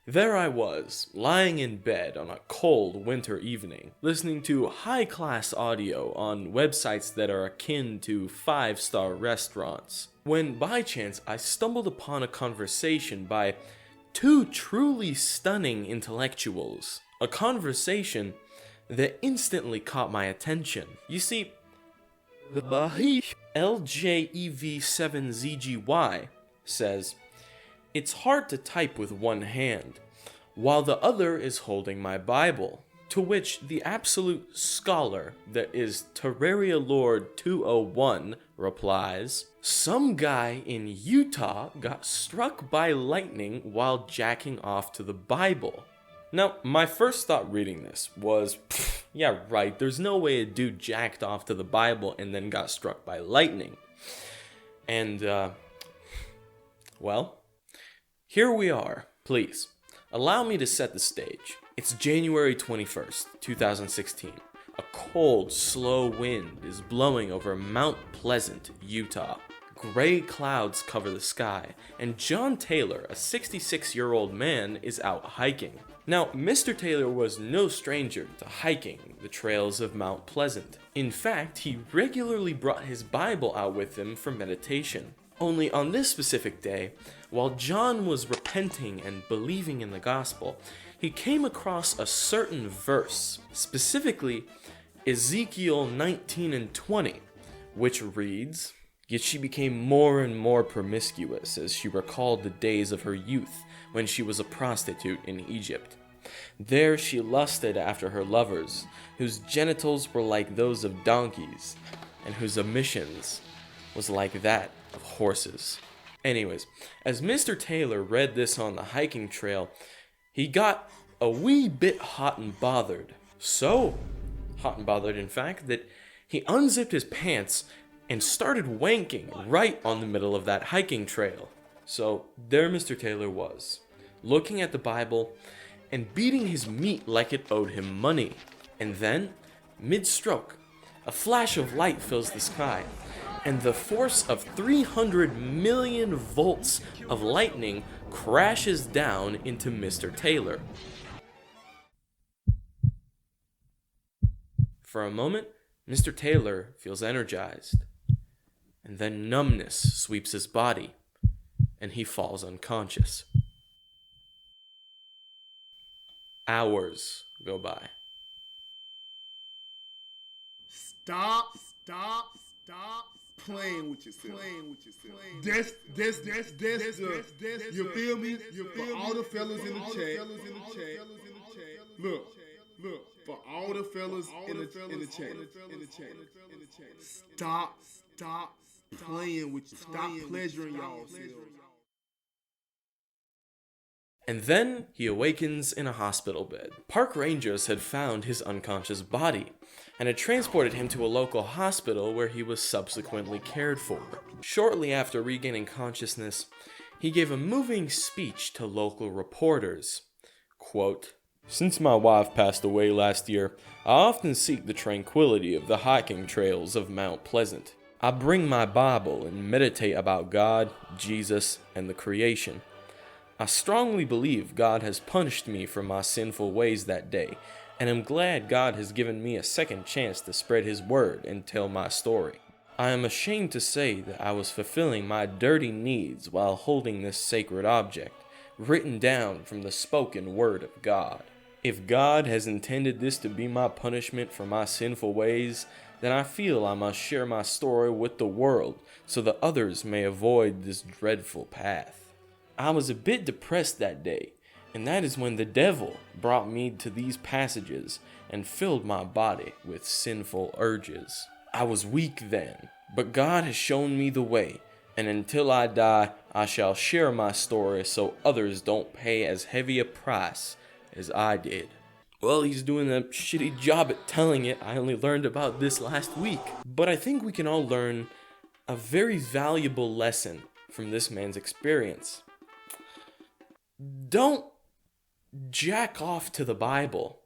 There I was, lying in bed on a cold winter evening, listening to high-class audio on websites that are akin to five-star restaurants, when by chance I stumbled upon a conversation by two truly stunning intellectuals. A conversation that instantly caught my attention. You see, the LJEV7ZGY says, "It's hard to type with one hand, while the other is holding my Bible." To which the absolute scholar that is Terraria Lord 201 replies, "Some guy in Utah got struck by lightning while jacking off to the Bible." Now, my first thought reading this was, yeah, right, there's no way a dude jacked off to the Bible and then got struck by lightning. And, well, here we are. Please, allow me to set the stage. It's January 21st, 2016. A cold, slow wind is blowing over Mount Pleasant, Utah. Gray clouds cover the sky, and John Taylor, a 66-year-old man, is out hiking. Now, Mr. Taylor was no stranger to hiking the trails of Mount Pleasant. In fact, he regularly brought his Bible out with him for meditation. Only on this specific day, while John was repenting and believing in the gospel, he came across a certain verse, specifically Ezekiel 19:20, which reads, "Yet she became more and more promiscuous as she recalled the days of her youth when she was a prostitute in Egypt. There she lusted after her lovers, whose genitals were like those of donkeys, and whose emissions was like that of horses." Anyways, as Mr. Taylor read this on the hiking trail, he got a wee bit hot and bothered. So hot and bothered, in fact, that he unzipped his pants and started wanking right on the middle of that hiking trail. So there Mr. Taylor was, looking at the Bible and beating his meat like it owed him money. And then, mid-stroke, a flash of light fills the sky, and the force of 300 million volts of lightning crashes down into Mr. Taylor. For a moment, Mr. Taylor feels energized, and then numbness sweeps his body, and he falls unconscious. Hours go by. Stop playing with yourself. That's you feel me? For all the fellas in the chat. Look, for all the fellas in the chat. Stop playing with you. Stop pleasuring y'all. And then he awakens in a hospital bed. Park rangers had found his unconscious body and had transported him to a local hospital where he was subsequently cared for. Shortly after regaining consciousness, he gave a moving speech to local reporters. Quote, "Since my wife passed away last year, I often seek the tranquility of the hiking trails of Mount Pleasant. I bring my Bible and meditate about God, Jesus, and the creation. I strongly believe God has punished me for my sinful ways that day, and am glad God has given me a second chance to spread His word and tell my story. I am ashamed to say that I was fulfilling my dirty needs while holding this sacred object, written down from the spoken word of God. If God has intended this to be my punishment for my sinful ways, then I feel I must share my story with the world so that others may avoid this dreadful path. I was a bit depressed that day, and that is when the devil brought me to these passages and filled my body with sinful urges. I was weak then, but God has shown me the way, and until I die, I shall share my story so others don't pay as heavy a price as I did." Well, he's doing a shitty job at telling it. I only learned about this last week. But I think we can all learn a very valuable lesson from this man's experience. Don't jack off to the Bible.